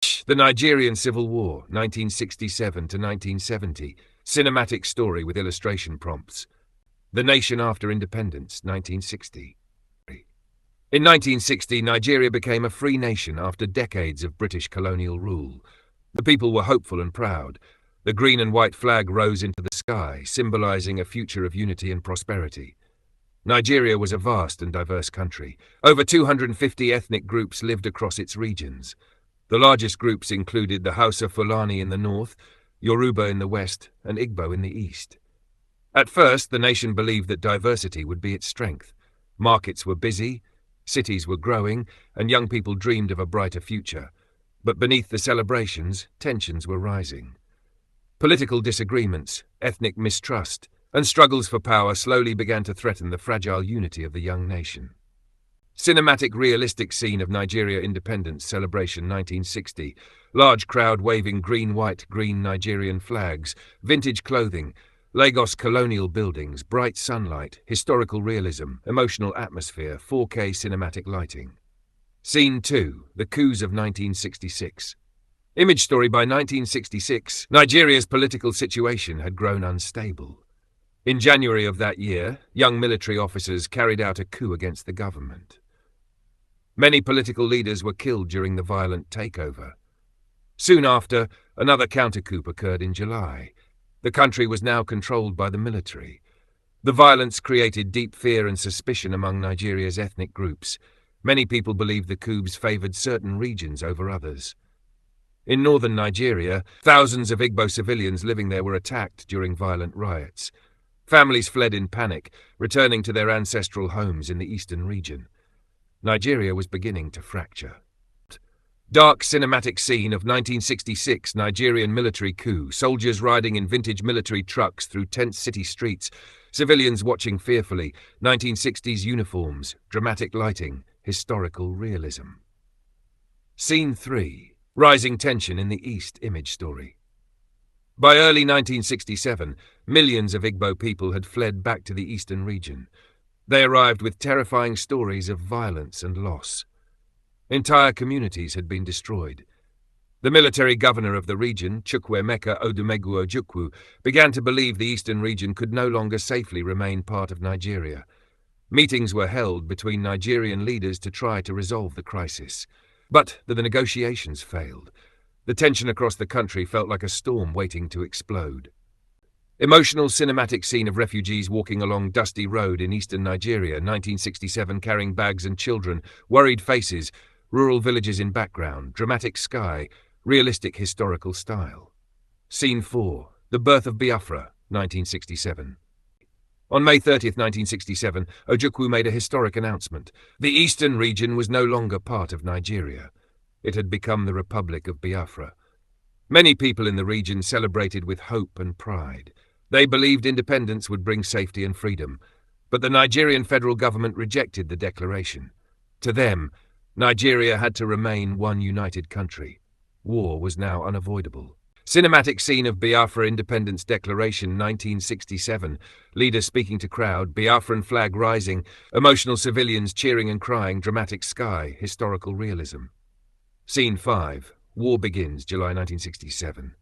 The Nigerian Civil War, 1967 to 1970, cinematic story with illustration prompts. The Nation After Independence, 1960. In 1960, Nigeria became a free nation after decades of British colonial rule. The people were hopeful and proud. The green and white flag rose into the sky, symbolizing a future of unity and prosperity. Nigeria was a vast and diverse country. Over 250 ethnic groups lived across its regions. The largest groups included the Hausa Fulani in the north, Yoruba in the west, and Igbo in the east. At first, the nation believed that diversity would be its strength. Markets were busy, cities were growing, and young people dreamed of a brighter future. But beneath the celebrations, tensions were rising. Political disagreements, ethnic mistrust, and struggles for power slowly began to threaten the fragile unity of the young nation. Cinematic realistic scene of Nigeria Independence Celebration 1960. Large crowd waving green, white, green Nigerian flags, vintage clothing, Lagos colonial buildings, bright sunlight, historical realism, emotional atmosphere, 4K cinematic lighting. Scene 2. The Coups of 1966. Image story by 1966. Nigeria's political situation had grown unstable. In January of that year, young military officers carried out a coup against the government. Many political leaders were killed during the violent takeover. Soon after, another counter-coup occurred in July. The country was now controlled by the military. The violence created deep fear and suspicion among Nigeria's ethnic groups. Many people believed the coups favored certain regions over others. In northern Nigeria, thousands of Igbo civilians living there were attacked during violent riots. Families fled in panic, returning to their ancestral homes in the eastern region. Nigeria was beginning to fracture. Dark cinematic scene of 1966 Nigerian military coup, soldiers riding in vintage military trucks through tense city streets, civilians watching fearfully, 1960s uniforms, dramatic lighting, historical realism. Scene 3. Rising tension in the East image story. By early 1967, millions of Igbo people had fled back to the eastern region. They arrived with terrifying stories of violence and loss. Entire communities had been destroyed. The military governor of the region, Chukwuemeka Odumegwu Ojukwu, began to believe the eastern region could no longer safely remain part of Nigeria. Meetings were held between Nigerian leaders to try to resolve the crisis. But the negotiations failed. The tension across the country felt like a storm waiting to explode. Emotional cinematic scene of refugees walking along dusty road in eastern Nigeria, 1967, carrying bags and children, worried faces, rural villages in background, dramatic sky, realistic historical style. Scene 4. The Birth of Biafra, 1967. On May 30, 1967, Ojukwu made a historic announcement. The eastern region was no longer part of Nigeria. It had become the Republic of Biafra. Many people in the region celebrated with hope and pride. They believed independence would bring safety and freedom, but the Nigerian federal government rejected the declaration. To them, Nigeria had to remain one united country. War was now unavoidable. Cinematic scene of Biafra Independence Declaration 1967. Leader speaking to crowd, Biafran flag rising, emotional civilians cheering and crying, dramatic sky, historical realism. Scene 5. War begins, July 1967.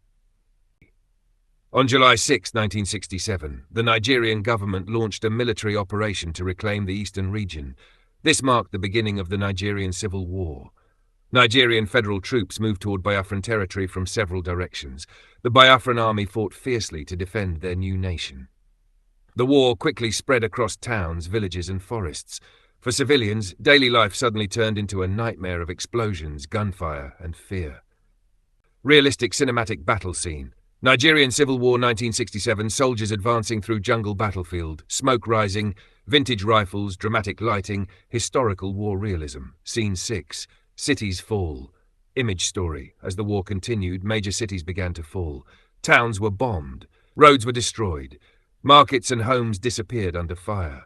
On July 6, 1967, the Nigerian government launched a military operation to reclaim the eastern region. This marked the beginning of the Nigerian Civil War. Nigerian federal troops moved toward Biafran territory from several directions. The Biafran army fought fiercely to defend their new nation. The war quickly spread across towns, villages, and forests. For civilians, daily life suddenly turned into a nightmare of explosions, gunfire, and fear. Realistic cinematic battle scene. Nigerian Civil War 1967, soldiers advancing through jungle battlefield, smoke rising, vintage rifles, dramatic lighting, historical war realism. Scene 6. Cities fall. Image story. As the war continued, major cities began to fall. Towns were bombed. Roads were destroyed. Markets and homes disappeared under fire.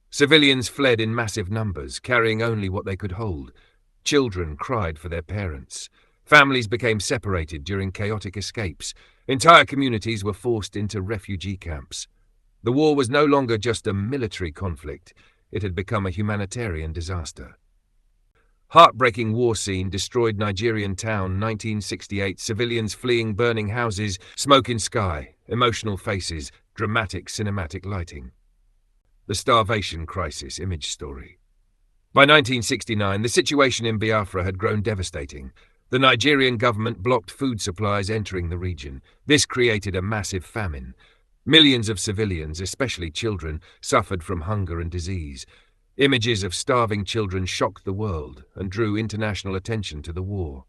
Civilians fled in massive numbers, carrying only what they could hold. Children cried for their parents. Families became separated during chaotic escapes. Entire communities were forced into refugee camps. The war was no longer just a military conflict. It had become a humanitarian disaster. Heartbreaking war scene destroyed Nigerian town, 1968, civilians fleeing burning houses, smoke in sky, emotional faces, dramatic cinematic lighting. The starvation crisis image story. By 1969, the situation in Biafra had grown devastating. The Nigerian government blocked food supplies entering the region. This created a massive famine. Millions of civilians, especially children, suffered from hunger and disease. Images of starving children shocked the world and drew international attention to the war.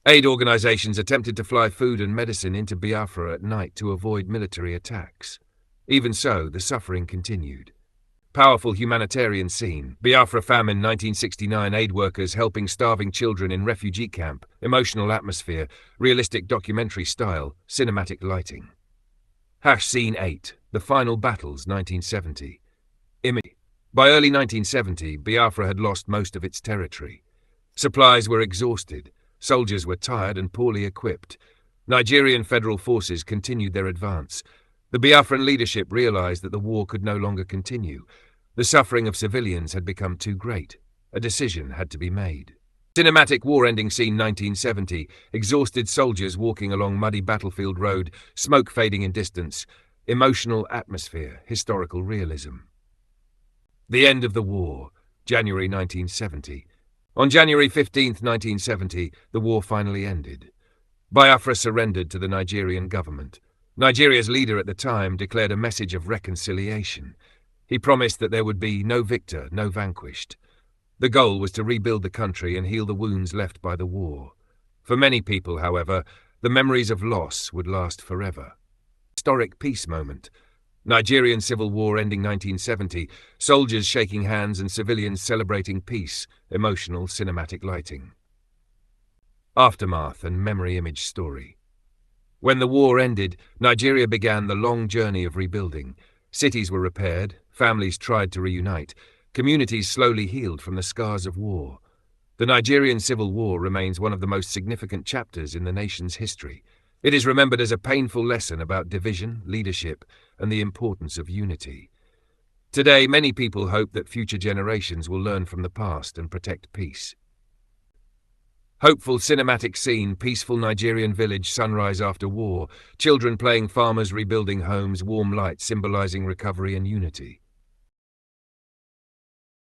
Aid organizations attempted to fly food and medicine into Biafra at night to avoid military attacks. Even so, the suffering continued. Powerful humanitarian scene. Biafra famine 1969, aid workers helping starving children in refugee camp. Emotional atmosphere, realistic documentary style, cinematic lighting. Scene 8, the final battles 1970. Image. By early 1970, Biafra had lost most of its territory. Supplies were exhausted, soldiers were tired and poorly equipped. Nigerian federal forces continued their advance. The Biafran leadership realized that the war could no longer continue. The suffering of civilians had become too great. A decision had to be made. Cinematic war-ending scene 1970, exhausted soldiers walking along muddy battlefield road, smoke fading in distance. Emotional atmosphere, historical realism. The end of the war, January 1970. On January 15, 1970, the war finally ended. Biafra surrendered to the Nigerian government. Nigeria's leader at the time declared a message of reconciliation. He promised that there would be no victor, no vanquished. The goal was to rebuild the country and heal the wounds left by the war. For many people, however, the memories of loss would last forever. Historic peace moment. Nigerian civil war ending 1970, soldiers shaking hands and civilians celebrating peace, emotional cinematic lighting. Aftermath and memory image story. When the war ended, Nigeria began the long journey of rebuilding. Cities were repaired, families tried to reunite, communities slowly healed from the scars of war. The Nigerian Civil War remains one of the most significant chapters in the nation's history. It is remembered as a painful lesson about division, leadership, and the importance of unity. Today, many people hope that future generations will learn from the past and protect peace. Hopeful cinematic scene, peaceful Nigerian village, sunrise after war, children playing, farmers rebuilding homes, warm lights symbolizing recovery and unity.